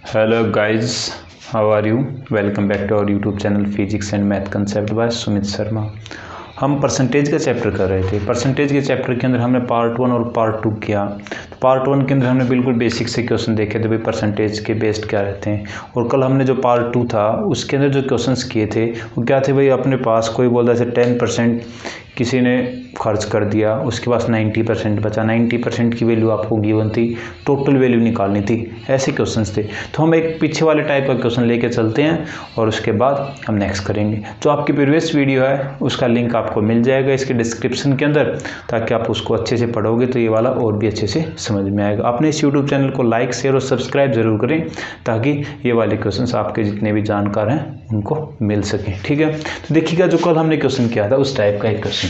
Hello guys, how are you? Welcome back to our YouTube channel Physics and Math Concept by Sumit Sharma. हम percentage का chapter कर रहे थे। Percentage के chapter के अंदर हमने पार्ट 1 और पार्ट 2 किया। तो पार्ट 1 के अंदर हमने बिल्कुल बेसिक से क्वेश्चन देखे थे, भाई परसेंटेज के बेस्ड क्या रहते हैं। और कल हमने जो पार्ट 2 था उसके अंदर जो क्वेश्चंस किए थे वो क्या थे, भाई अपने पास कोई बोलता है 10% किसी ने खर्च कर दिया, उसके पास 90% बचा, 90% की वैल्यू आपको गिवन थी, टोटल वैल्यू निकालनी थी, ऐसे क्वेश्चंस थे। तो हम एक पीछे वाले टाइप का क्वेश्चन लेके चलते हैं और उसके बाद हम नेक्स्ट करेंगे। जो आपकी प्रीवियस वीडियो है उसका लिंक आपको मिल जाएगा इसके डिस्क्रिप्शन के अंदर, ताकि आप उसको अच्छे से पढ़ोगे तो ये वाला और भी अच्छे से समझ में आएगा। अपने इस यूट्यूब चैनल को लाइक शेयर और सब्सक्राइब जरूर करें, ताकि ये वाले क्वेश्चन आपके जितने भी जानकार हैं उनको मिल सकें। ठीक है, तो देखिएगा जो कल हमने क्वेश्चन किया था उस टाइप का एक क्वेश्चन।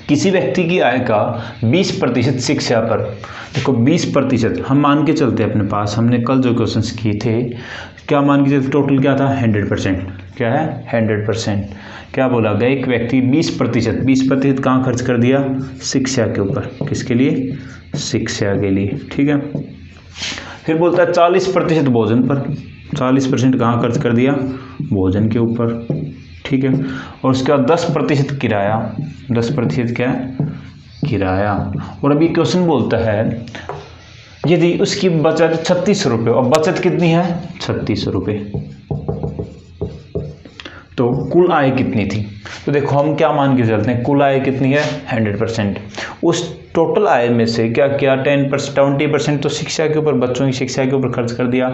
किसी व्यक्ति की आय का 20% शिक्षा पर, देखो 20% हम मान के चलते हैं अपने पास, हमने कल जो क्वेश्चंस किए थे क्या मान के चलते, टोटल क्या था 100%, क्या है 100%। क्या बोला गया, एक व्यक्ति 20% कहाँ खर्च कर दिया, शिक्षा के ऊपर, किसके लिए, शिक्षा के लिए। ठीक है, फिर बोलता है 40% भोजन पर, 40% कहाँ खर्च कर दिया, भोजन के ऊपर। ठीक है, और उसके बाद 10% किराया, 10% क्या है, किराया। और अभी क्वेश्चन बोलता है यदि उसकी बचत 3600 रुपये, और बचत कितनी है 3600 रुपये, तो कुल आय कितनी थी। तो देखो हम क्या मान के चलते हैं, कुल आय कितनी है 100%। उस टोटल आय में से क्या किया, 20% तो शिक्षा के ऊपर, बच्चों की शिक्षा के ऊपर खर्च कर दिया,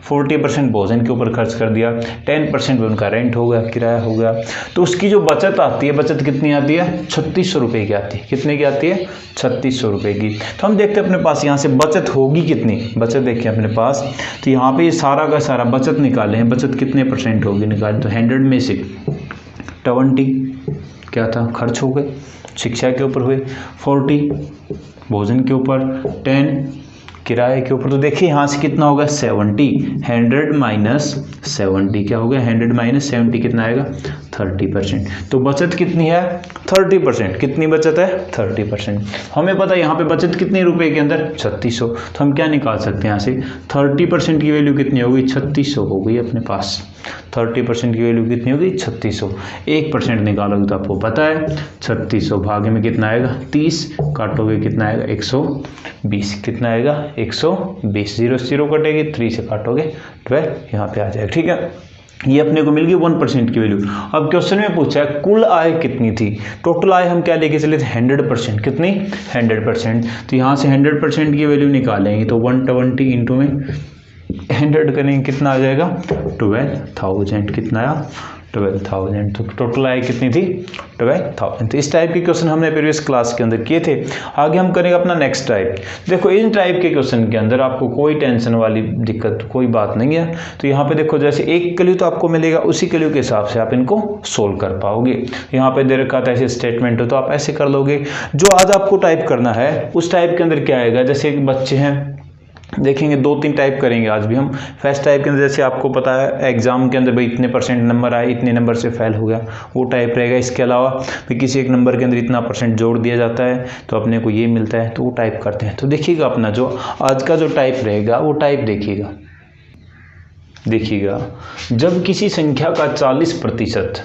40% भोजन के ऊपर खर्च कर दिया, 10% उनका रेंट हो गया, किराया हो गया। तो उसकी जो बचत आती है, बचत कितनी आती है 3600 रुपये की आती है। कितने की आती है 3600 रुपये की। तो हम देखते हैं अपने पास यहाँ से बचत होगी कितनी, बचत देखिए अपने पास। तो यहाँ पे ये सारा का सारा बचत निकाले हैं, बचत कितने % होगी निकाले, तो 100 में से 20 क्या था खर्च हो गए, शिक्षा के ऊपर हुए, 40 भोजन के ऊपर, 10 किराए के ऊपर। तो देखिए यहाँ से कितना होगा 70, 100 माइनस 70 क्या हो गया, 100 माइनस 70 कितना आएगा 30%। तो बचत कितनी है 30%, कितनी बचत है 30%। हमें पता है यहाँ पे बचत कितने रुपए के अंदर 3600, तो हम क्या निकाल सकते हैं यहाँ से 30% की वैल्यू कितनी होगी 3600 हो गई अपने पास। 30% की वैल्यू कितनी होगी 3600, 1% निकालोगे तो आपको पता है 3600 भागे में कितना आएगा 30, काटोगे कितना आएगा 120, कितना आएगा 120, 0 से 0 कटेगी, 3 से काटोगे 12, यहाँ पे आ जाएगा। ठीक है, ये अपने को मिल गई 1% की वैल्यू। अब क्वेश्चन में पूछा है कुल आय कितनी थी, टोटल आय हम क्या लेके चले थे 100%, कितनी 100%। तो यहाँ से 100% की वैल्यू निकालेंगे तो 120 इंटू में 100 करेंगे, कितना आ जाएगा 12,000, कितना आया 12,000। तो टोटल आय कितनी थी 12,000। तो इस टाइप के क्वेश्चन हमने प्रीवियस क्लास के अंदर किए थे। आगे हम करेंगे अपना नेक्स्ट टाइप। देखो इन टाइप के क्वेश्चन के अंदर आपको कोई टेंशन वाली दिक्कत कोई बात नहीं है। तो यहाँ पे देखो जैसे एक क्ल्यू तो आपको मिलेगा, उसी क्ल्यू के हिसाब से आप इनको सोल्व कर पाओगे। यहाँ पे दे रखा था ऐसे स्टेटमेंट हो तो आप ऐसे कर लोगे। जो आज आपको टाइप करना है उस टाइप के अंदर क्या आएगा, जैसे एक बच्चे हैं, देखेंगे 2-3 टाइप करेंगे आज भी हम। फर्स्ट टाइप के अंदर जैसे आपको पता है एग्जाम के अंदर भाई इतने % नंबर आए, इतने नंबर से फेल हो गया, वो टाइप रहेगा। इसके अलावा भाई किसी एक नंबर के अंदर इतना % जोड़ दिया जाता है तो अपने को ये मिलता है, तो वो टाइप करते हैं। तो देखिएगा अपना जो आज का जो टाइप रहेगा वो टाइप देखिएगा जब किसी संख्या का 40%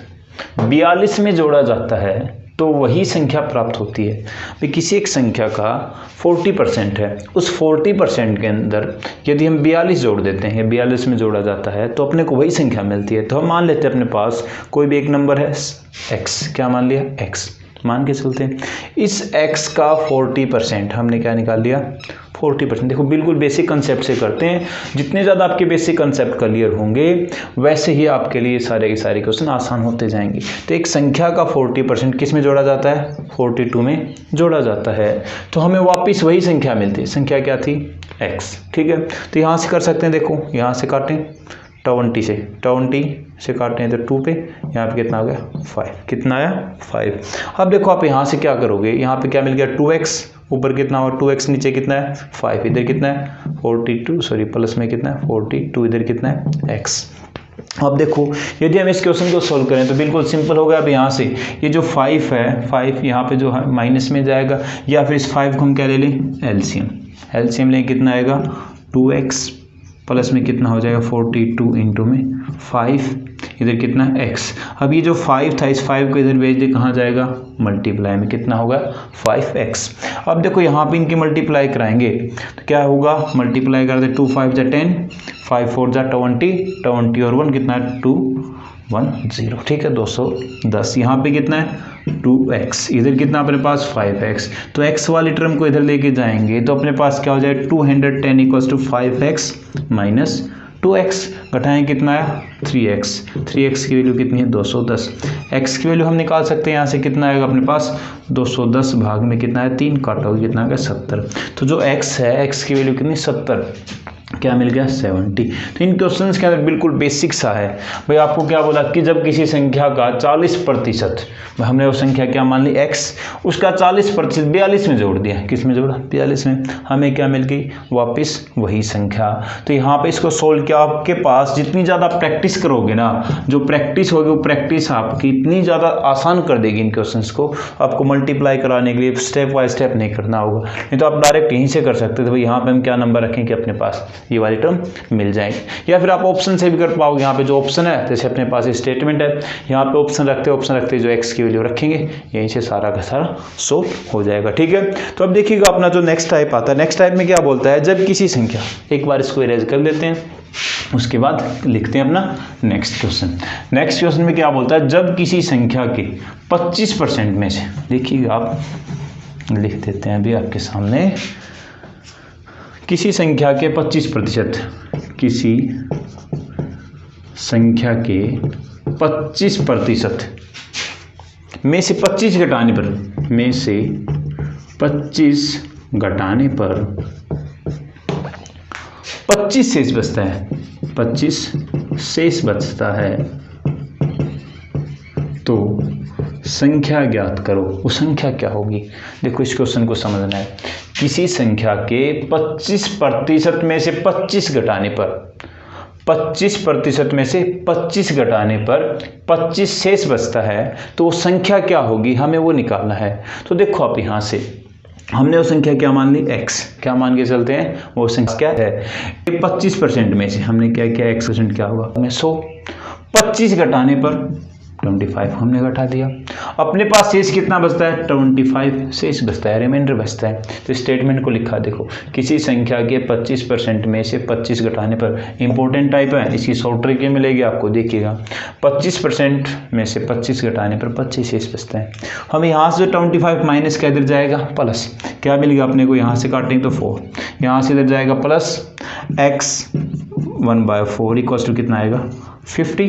42 में जोड़ा जाता है तो वही संख्या प्राप्त होती है। भाई किसी एक संख्या का 40% है, उस 40% के अंदर यदि हम 42 जोड़ देते हैं, 42 में जोड़ा जाता है तो अपने को वही संख्या मिलती है। तो हम मान लेते हैं अपने पास कोई भी एक नंबर है x, क्या मान लिया x मान के चलते हैं। इस x का 40% हमने क्या निकाल लिया 40%। देखो बिल्कुल बेसिक कंसेप्ट से करते हैं, जितने ज़्यादा आपके बेसिक कंसेप्ट क्लियर होंगे वैसे ही आपके लिए सारे के सारे क्वेश्चन आसान होते जाएंगे। तो एक संख्या का 40% किस में जोड़ा जाता है 42 में जोड़ा जाता है, तो हमें वापस वही संख्या मिलती है। संख्या क्या थी x। ठीक है, तो यहाँ से कर सकते हैं, देखो यहाँ से काटें 20 से काटते हैं तो 2 पे, यहाँ पे कितना आ गया 5, कितना आया 5। अब देखो आप यहाँ से क्या करोगे, यहाँ पे क्या मिल गया 2x, ऊपर कितना हुआ 2x, नीचे कितना है 5, इधर कितना है 42, सॉरी प्लस में कितना है 42, इधर कितना है x। अब देखो यदि हम इस क्वेश्चन को सोल्व करें तो बिल्कुल सिंपल होगा। अब यहाँ से ये जो 5 है, 5 यहाँ पे जो है माइनस में जाएगा, या फिर इस 5 को हम क्या ले लें एलसीएम लें, कितना आएगा 2x प्लस में कितना हो जाएगा 42 इंटू में 5, इधर कितना x। अब ये जो 5 था, इस 5 को इधर भेज दे, कहाँ जाएगा मल्टीप्लाई में, कितना होगा 5x। अब देखो यहाँ पे इनकी मल्टीप्लाई कराएंगे तो क्या होगा, मल्टीप्लाई कर दे 2 5 जा 10, 5 4 जा 20, 20 और 1 कितना है 210, ठीक है 210। यहाँ पे कितना है 2x, इधर कितना अपने पास 5x, तो x वाली टर्म को इधर लेके जाएंगे तो अपने पास क्या हो जाएगा 210 equals to 5x minus 2x, घटाएं कितना है 3x, 3x की वैल्यू कितनी है 210, x की वैल्यू हम निकाल सकते हैं यहाँ से, कितना आएगा अपने पास 210 भाग में कितना है 3, काटोगे कितना आएगा 70, तो जो x है x की वैल्यू कितनी 70, क्या मिल गया 70। तो इन क्वेश्चंस के अंदर बिल्कुल बेसिक सा है भाई, आपको क्या बोला कि जब किसी संख्या का 40%, हमने वो संख्या क्या मान ली x, उसका 40% 42 में जोड़ दिया, किस में जोड़ा 42 में, हमें क्या मिल गई वापस वही संख्या। तो यहाँ पे इसको सोल्व किया, आपके पास जितनी ज़्यादा प्रैक्टिस करोगे ना, जो प्रैक्टिस होगी वो प्रैक्टिस आपकी इतनी ज़्यादा आसान कर देगी इन क्वेश्चंस को, आपको मल्टीप्लाई कराने के लिए स्टेप बाय स्टेप नहीं करना होगा, नहीं तो आप डायरेक्ट यहीं से कर सकते थे भाई यहाँ पे हम क्या नंबर रखें कि अपने पास ये वाली टर्म मिल जाएगी, या फिर आप ऑप्शन से भी कर पाओगे। यहाँ पे जो ऑप्शन है, जैसे अपने पास स्टेटमेंट है, यहाँ पे ऑप्शन रखते जो x की वैल्यू रखेंगे यहीं से सारा का सारा सोल्व हो जाएगा, ठीक है। तो अब देखिएगा अपना जो नेक्स्ट टाइप आता है, नेक्स्ट टाइप में क्या बोलता है, जब किसी संख्या, एक बार इसको इरेज कर लेते हैं, उसके बाद लिखते हैं अपना नेक्स्ट क्वेश्चन। नेक्स्ट क्वेश्चन में क्या बोलता है, जब किसी संख्या के 25% में से, देखिएगा आप लिख देते हैं अभी आपके सामने, किसी संख्या के 25%, किसी संख्या के 25% में से 25 घटाने पर, में से 25 घटाने पर 25 शेष बचता है, 25 शेष बचता है, तो संख्या ज्ञात करो। वो संख्या क्या होगी, देखो इस क्वेश्चन को समझना है। किसी संख्या के 25% में से 25 घटाने पर, 25% में से 25 घटाने पर 25 शेष बचता है, तो वो संख्या क्या होगी, हमें वो निकालना है। तो देखो आप यहाँ से हमने वो संख्या क्या मान ली x, क्या मान के चलते हैं, वो संख्या क्या है 25% में से हमने क्या किया x% क्या होगा हमें 100, 25 घटाने पर 25 हमने घटा दिया, अपने पास शेष कितना बचता है 25 शेष बचता है, रिमाइंडर बचता है। तो स्टेटमेंट को लिखा, देखो किसी संख्या के 25% में से 25 घटाने पर, इंपॉर्टेंट टाइप है, इसकी शॉर्ट ट्रिक मिलेगी आपको, देखिएगा 25% में से 25 घटाने पर 25 शेष बचता है। हम यहाँ से 25 माइनस क्या इधर जाएगा प्लस, क्या मिलेगा अपने को, यहाँ से काटेंगे तो 4, यहाँ से इधर जाएगा प्लस x 1/4 इक्वल्स टू कितना आएगा 50।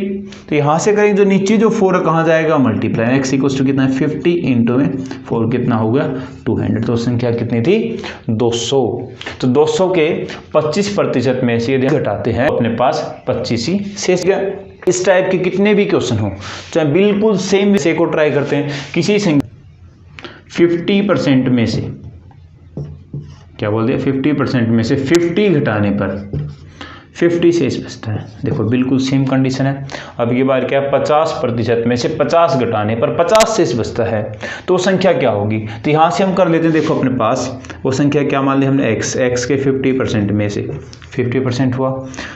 तो यहाँ से करेंगे जो नीचे जो 4 है कहाँ जाएगा मल्टीप्लाई, x इक्वल्स टू कितना है 50 इंटू में 4 कितना होगा 200। तो संख्या कितनी थी 200। तो 200 के 25% में से यदि घटाते हैं अपने पास 25 ही शेष गया। इस टाइप के कितने भी क्वेश्चन हो, चाहे बिल्कुल सेम से को ट्राई करते हैं, किसी संख्या 50% में से, क्या बोल दिया 50% में से 50 घटाने पर 50 शेष बचता है। देखो बिल्कुल सेम कंडीशन है। अब ये बार क्या 50% में से 50 घटाने पर 50 शेष बचता है, तो वो संख्या क्या होगी। तो यहाँ से हम कर लेते हैं, देखो अपने पास वो संख्या क्या मान ली हमने x के 50% में से 50% हुआ,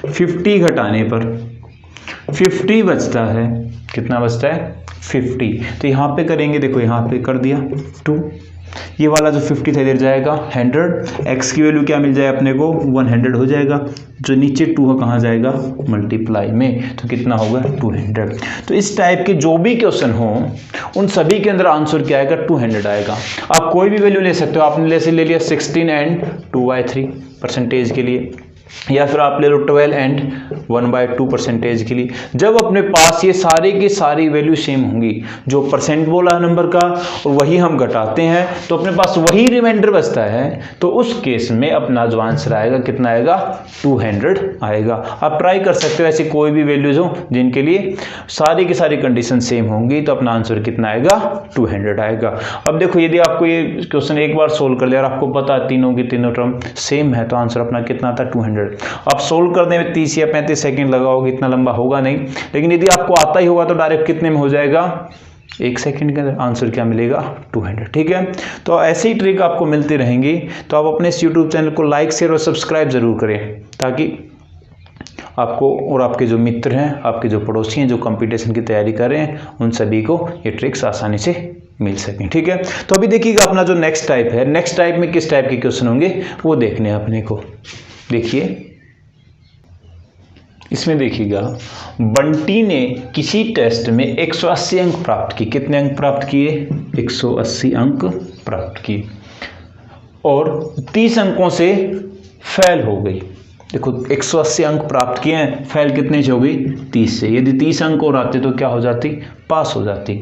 50 घटाने पर 50 बचता है, कितना बचता है 50। तो यहाँ पे करेंगे, देखो यहाँ पे कर दिया 2, ये वाला जो 50 था इधर जाएगा 100, x की वैल्यू क्या मिल जाए अपने को 100 हो जाएगा, जो नीचे 2 है कहाँ जाएगा मल्टीप्लाई में, तो कितना होगा 200। तो इस टाइप के जो भी क्वेश्चन हो उन सभी के अंदर आंसर क्या आएगा 200 आएगा। आप कोई भी वैल्यू ले सकते हो, आपने जैसे ले लिया 16 एंड 2/3% के लिए, या फिर आप ले लो 12 एंड 1/2% के लिए। जब अपने पास ये सारे की सारी वैल्यू सेम होंगी, जो परसेंट बोला है नंबर का और वही हम घटाते हैं तो अपने पास वही रिमाइंडर बचता है, तो उस केस में अपना जो आंसर आएगा कितना आएगा 200 आएगा। आप ट्राई कर सकते हो ऐसी कोई भी वैल्यूज हो जिनके लिए सारी की सारी कंडीशन सेम होंगी, तो अपना आंसर कितना आएगा 200 आएगा। अब देखो यदि आपको ये क्वेश्चन एक बार सोल्व कर लिया और आपको पता है तीनों की तीनों टर्म सेम है, तो आंसर अपना कितना था 200। आप सोल्व करने में 30 या 35 सेकंड लगाओगे, इतना लंबा होगा नहीं, लेकिन यदि आपको आता ही होगा तो डायरेक्ट कितने में हो जाएगा 1 सेकंड के अंदर आंसर क्या मिलेगा 200। ठीक है, तो ऐसे ही ट्रिक आपको मिलती रहेंगी। तो आप अपने इस यूट्यूब चैनल को लाइक शेयर और सब्सक्राइब जरूर करें, ताकि आपको और आपके जो मित्र हैं, आपके जो पड़ोसी हैं जो कंपटीशन की तैयारी कर रहे हैं, उन सभी को ये ट्रिक्स आसानी से मिल सकें। ठीक है, तो अभी देखिएगा अपना जो नेक्स्ट टाइप है, नेक्स्ट टाइप में किस टाइप के क्वेश्चन होंगे वो देखने हैं अपने को। देखिए इसमें देखिएगा, बंटी ने किसी टेस्ट में 180 अंक प्राप्त किए। कितने अंक प्राप्त किए? 180 अंक प्राप्त किए और 30 अंकों से फेल हो गई। देखो 180 अंक प्राप्त किए हैं, फेल कितने से हो गई? 30 से। यदि 30 अंक और आते तो क्या हो जाती? पास हो जाती।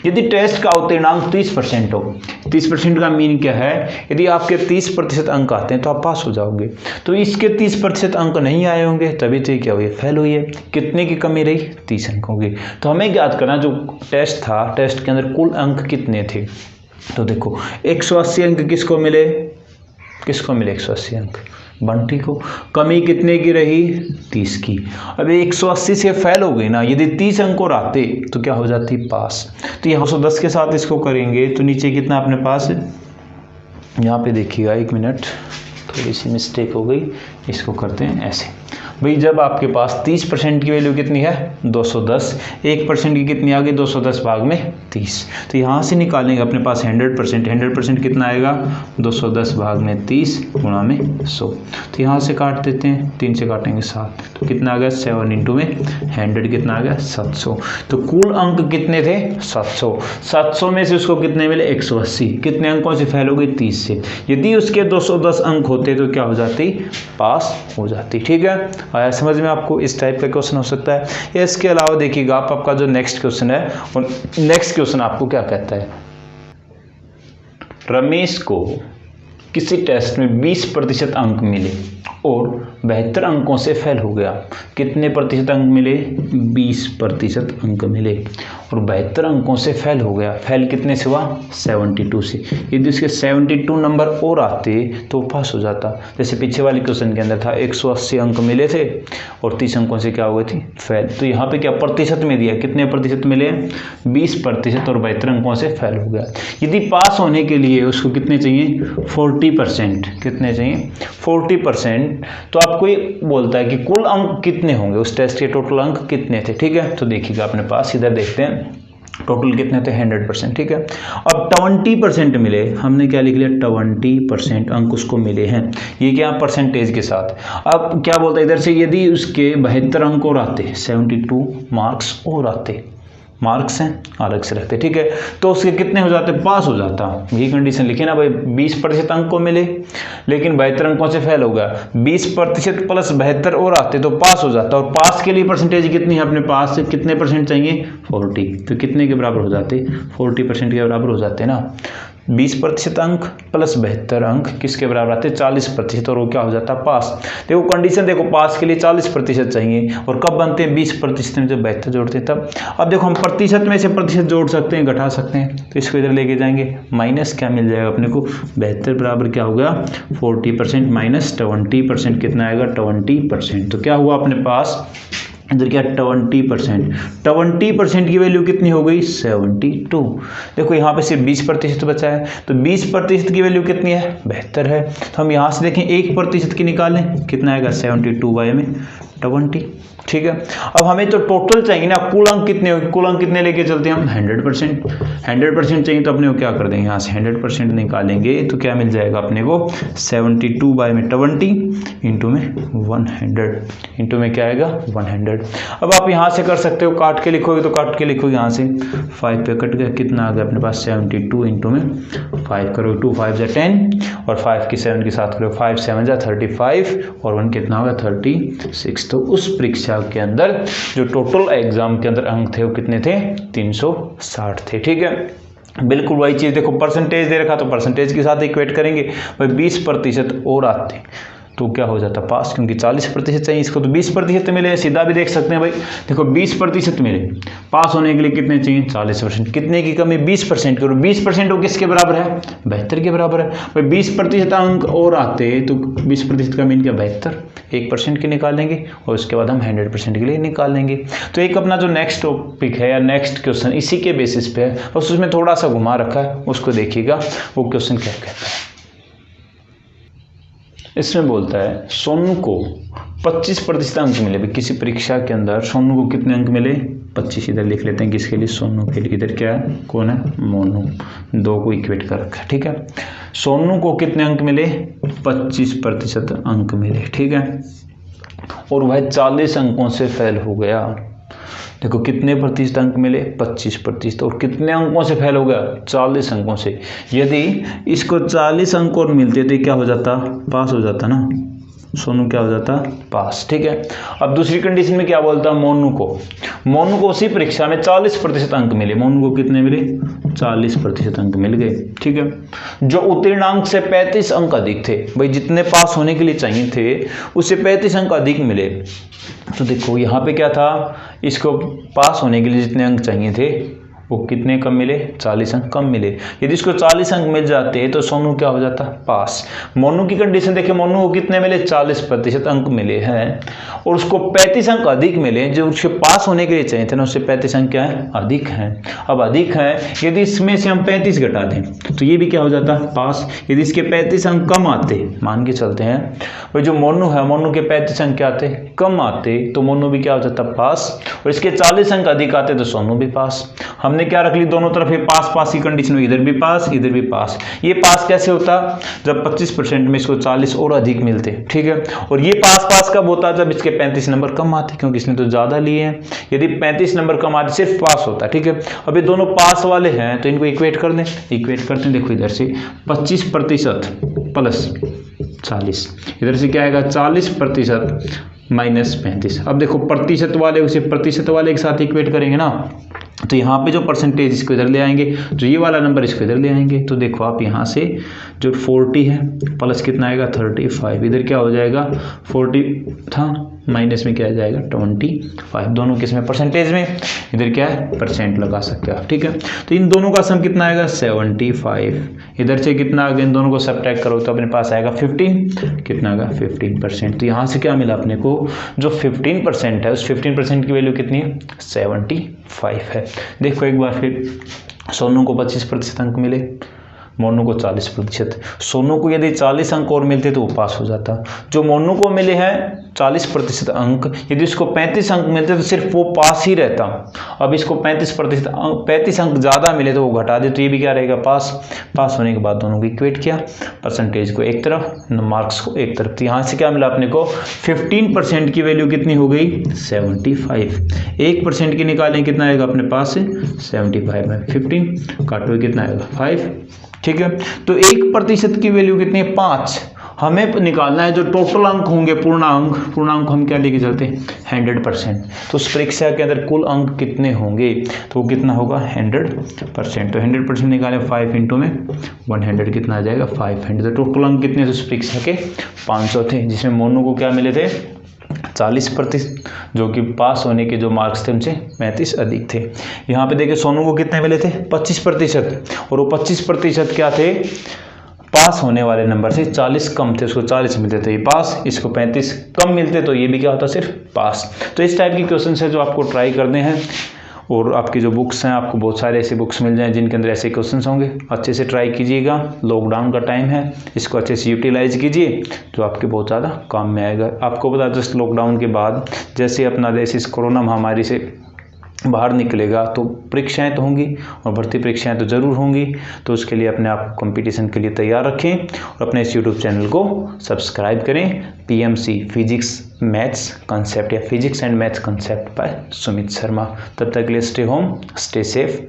यदि टेस्ट का उत्तीर्णांक 30% हो, 30% का मीन क्या है? यदि आपके 30% अंक आते हैं तो आप पास हो जाओगे। तो इसके 30% अंक नहीं आए होंगे तभी तो क्या हुई? फेल हुई है। कितने की कमी रही? 30 अंकों की। तो हमें ज्ञात करना जो टेस्ट था, टेस्ट के अंदर कुल अंक कितने थे। तो देखो 180 अंक किसको मिले? किसको मिले 180 अंक? बंटी को। कमी कितने की रही? 30 की। अब 180 से फेल हो गई ना, यदि 30 अंक और आते तो क्या हो जाती? पास। तो यहाँ 110 के साथ इसको करेंगे तो नीचे कितना अपने पास? यहाँ पे देखिएगा, एक मिनट, थोड़ी सी मिस्टेक हो गई, इसको करते हैं ऐसे। भाई जब आपके पास 30% की वैल्यू कितनी है? 210, 1% की कितनी आ गई? 210 भाग में 30। तो यहाँ से निकालेंगे अपने पास 100%। 100% कितना आएगा? 210 भाग में 30 गुणा में 100। तो यहाँ से काट देते हैं, 3 से काटेंगे 7, तो कितना आ गया? 7 इंटू में 100 कितना आ गया? 700। तो कुल अंक कितने थे? 700। 700 में से उसको कितने मिले? 180। कितने अंकों से फेल हो गई? 30 से। यदि उसके 210 अंक होते तो क्या हो जाती? पास हो जाती। ठीक है, आया समझ में आपको? इस टाइप का क्वेश्चन हो सकता है। या इसके अलावा देखिएगा आप, आपका जो नेक्स्ट क्वेश्चन है, और नेक्स्ट क्वेश्चन आपको क्या कहता है? रमेश को किसी टेस्ट में 20% अंक मिले और 72 अंकों से फेल हो गया। कितने प्रतिशत अंक मिले? 20% अंक मिले और 72 अंकों से फेल हो गया। फेल कितने से हुआ? 72 से। यदि उसके 72 नंबर और आते तो पास हो जाता। जैसे पीछे वाले क्वेश्चन के अंदर था 180 अंक मिले थे और 30 अंकों से क्या हो गई थी? फेल। तो यहाँ पे क्या प्रतिशत में दिया? कितने प्रतिशत मिले? 20% और 72 अंकों से फेल हो गया। यदि पास होने के लिए उसको कितने चाहिए? 40%। कितने चाहिए? 40%। तो आपको ये बोलता है कि कुल अंक कितने होंगे, उस टेस्ट के टोटल अंक कितने थे। ठीक है, तो देखिएगा अपने पास, इधर देखते हैं टोटल कितने थे? 100%। ठीक है, अब 20% मिले, हमने क्या लिख लिया? 20% अंक उसको मिले हैं। ये क्या? परसेंटेज के साथ। अब क्या बोलता है इधर से? यदि उसके 72 अंक और आते, 72 मार्क्स और आते, मार्क्स हैं अलग से रखते, ठीक है, तो उसके कितने हो जाते? पास हो जाता। ये कंडीशन लिखिए ना भाई, 20% अंक को मिले लेकिन 72 अंकों से फेल हो गया, 20% प्लस 72 और आते तो पास हो जाता। और पास के लिए परसेंटेज कितनी है अपने पास? कितने परसेंट चाहिए? 40। तो कितने के बराबर हो जाते? 40% के बराबर हो जाते ना। 20% अंक प्लस 72 अंक किसके बराबर आते? 40%। और वो क्या हो जाता? पास। देखो कंडीशन देखो, पास के लिए 40% चाहिए और कब बनते हैं? 20% में जब 72 जोड़ते हैं तब। अब देखो हम प्रतिशत में से प्रतिशत जोड़ सकते हैं, घटा सकते हैं, तो इसको इधर लेके जाएंगे, माइनस क्या मिल जाएगा अपने को? 72 बराबर क्या होगा? 40% माइनस 20%। कितना आएगा? 20%। तो क्या हुआ अपने पास इधर क्या? 20%। 20% की वैल्यू कितनी हो गई? 72। देखो यहाँ पे सिर्फ 20% बचा है, तो 20% की वैल्यू कितनी है? 72 है। तो हम यहाँ से देखें 1% की निकालें, कितना आएगा? 72/20। ठीक है, अब हमें तो टोटल चाहिए ना, कुल अंक कितने होंगे? कुल अंक कितने लेके चलते हैं हम? 100%। 100% चाहिए तो अपने को क्या कर देंगे? यहाँ से 100% निकालेंगे तो क्या मिल जाएगा अपने को? 72/20 इंटू में 100, इंटू में क्या आएगा? 100। अब आप यहाँ से कर सकते हो, काट के लिखोगे तो काट के लिखोगे, यहाँ से 5 पे कट गया, कितना आ गया अपने पास? 72 इंटू में 5 करोगे, 2 5 जा 10 और 5 की 7 के साथ करोगे, 5 7 जा 35 और 1 कितना होगा? 36। तो उस परीक्षा के अंदर जो टोटल एग्जाम के अंदर अंक थे वो कितने थे? 360 थे। ठीक है, बिल्कुल वही चीज देखो, परसेंटेज दे रखा तो परसेंटेज के साथ इक्वेट करेंगे भाई। 20% और आते तो क्या हो जाता? पास, क्योंकि 40% चाहिए, इसको तो 20% मिले। सीधा भी देख सकते हैं भाई, देखो 20% मिले, पास होने के लिए कितने चाहिए? 40%। कितने की कमी? 20% की। और 20% वो किसके बराबर है? 72 के बराबर है भाई। 20% अंक और आते तो 20% का मीन क्या? 72। 1% के निकालेंगे और उसके बाद हम 100% के लिए निकालेंगे। तो एक अपना जो नेक्स्ट टॉपिक है या नेक्स्ट क्वेश्चन इसी के बेसिस पे है, बस उसमें थोड़ा सा घुमा रखा है, उसको देखिएगा वो क्वेश्चन क्या कहता है। इसमें बोलता है सोनू को 25% अंक मिले। भाई किसी परीक्षा के अंदर सोनू को कितने अंक मिले? 25। इधर लिख लेते हैं किसके लिए? सोनू के लिए। इधर क्या है? कौन है? मोनू। दो को इक्वेट कर रखा है, ठीक है। सोनू को कितने अंक मिले? 25% अंक मिले, ठीक है। और वह 40 अंकों से फेल हो गया। देखो कितने प्रतिशत अंक मिले? 25%। और कितने अंकों से फेल हो गया? 40 अंकों से। यदि इसको 40 अंक और मिलते तो क्या हो जाता? पास हो जाता ना। सोनू क्या हो जाता? पास, ठीक है। अब दूसरी कंडीशन में क्या बोलता? मोनू को उसी परीक्षा में 40% अंक मिले। मोनू को कितने मिले? 40% अंक मिल गए, ठीक है। जो उत्तीर्ण अंक से 35 अंक अधिक थे, भाई जितने पास होने के लिए चाहिए थे उससे 35 अंक अधिक मिले। तो देखो यहाँ पे क्या था? इसको पास होने के लिए जितने अंक चाहिए थे वो कितने कम मिले? 40 अंक कम मिले। यदि इसको 40 अंक मिल जाते तो सोनू क्या हो जाता? पास। मोनू की कंडीशन देखिए, मोनू को कितने मिले? 40% अंक मिले हैं और उसको 35 अंक अधिक मिले। जो उसके पास होने के लिए चाहिए थे ना, उससे 35 अंक क्या है? अधिक हैं। अब अधिक है, यदि इसमें से हम 35 घटा दें तो ये भी क्या हो जाता? पास। यदि इसके 35 अंक कम आते, मान के चलते हैं भाई जो मोनू है, मोनू के 35 अंक क्या आते? कम आते, तो मोनू भी क्या हो जाता? पास। और इसके 40 अंक अधिक आते तो सोनू भी पास। हमने क्या रख ली? दोनों तरफ ये पास पास की कंडीशन हुई, इधर भी पास इधर भी पास। ये पास कैसे होता? जब 25% में इसको 40 और अधिक मिलते, ठीक है। और ये पास पास कब होता? जब इसके 35 नंबर कम आते, क्योंकि इसने तो ज्यादा लिए हैं। यदि 35 नंबर कम आते सिर्फ पास होता, ठीक है। अब ये दोनों पास वाले हैं तो इनको इक्वेट कर दें। इक्वेट करते हैं, देखो इधर से 25% प्लस 40, इधर से क्या आएगा? 40% माइनस 35। अब देखो प्रतिशत वाले उसे प्रतिशत वाले के साथ इक्वेट करेंगे ना, तो यहाँ पे जो परसेंटेज इसको इधर ले आएंगे, जो ये वाला नंबर इसको इधर ले आएंगे। तो देखो आप यहाँ से जो 40 है प्लस कितना आएगा? 35। इधर क्या हो जाएगा? 40 था, माइनस में क्या आ जाएगा? 25। दोनों किस में? परसेंटेज में। इधर क्या है? परसेंट लगा सकते हो, ठीक है। तो इन दोनों का सम कितना आएगा? 75। इधर से कितना आ गया? इन दोनों को सब्ट्रैक्ट करो तो अपने पास आएगा 15। कितना आएगा? 15%। तो यहाँ से क्या मिला अपने को? जो 15% है उस 15% की वैल्यू कितनी है? 75 है। देखो एक बार फिर, सोनू को 25% अंक मिले, मोनू को 40%। सोनू को यदि 40 अंक और मिलते तो वो पास हो जाता। जो मोनू को मिले हैं 40% अंक, यदि उसको 35 अंक मिलते तो सिर्फ वो पास ही रहता। अब इसको 35 अंक ज़्यादा मिले तो वो घटा दे, तो ये भी क्या रहेगा? पास। पास होने के बाद दोनों को इक्वेट किया, परसेंटेज को एक तरफ, मार्क्स को एक तरफ। तो यहाँ से क्या मिला अपने को? 15% की वैल्यू कितनी हो गई? 75। 1% की निकालें, कितना आएगा अपने पास? 75 में 15 काटो, कितना आएगा? 5, ठीक है। तो 1% की वैल्यू कितनी है? 5। हमें निकालना है जो टोटल अंक होंगे, पूर्णांक हम क्या लेके चलते हैं? 100%। तो उस परीक्षा के अंदर कुल अंक कितने होंगे? तो वो कितना होगा? 100%। तो 100% निकालें, 5 इंटू में 100 कितना आ जाएगा? 500। तो टोटल अंक कितने थे उस परीक्षा के? 500 थे, जिसमें मोनू को क्या मिले थे? 40%, जो कि पास होने के जो मार्क्स थे उनसे 35 अधिक थे। यहाँ पे देखिए सोनू को कितने मिले थे? 25%। और वो 25% क्या थे? पास होने वाले नंबर से 40 कम थे, उसको 40 मिलते थे, ये पास। इसको 35 कम मिलते तो ये भी क्या होता? सिर्फ पास। तो इस टाइप के क्वेश्चन है जो आपको ट्राई करने हैं। और आपकी जो बुक्स हैं, आपको बहुत सारे ऐसे बुक्स मिल जाएं जिनके अंदर ऐसे क्वेश्चंस होंगे। अच्छे से ट्राई कीजिएगा, लॉकडाउन का टाइम है, इसको अच्छे से यूटिलाइज कीजिए, जो आपके बहुत ज़्यादा काम में आएगा। आपको पता है जस्ट लॉकडाउन के बाद जैसे अपना देश इस कोरोना महामारी से बाहर निकलेगा तो परीक्षाएं तो होंगी और भर्ती परीक्षाएं तो ज़रूर होंगी। तो उसके लिए अपने आप कंपटीशन के लिए तैयार रखें और अपने इस यूट्यूब चैनल को सब्सक्राइब करें। PMC फिजिक्स मैथ्स कंसेप्ट या physics and maths concept by Sumit Sharma. तब तक के लिए स्टे होम, स्टे सेफ।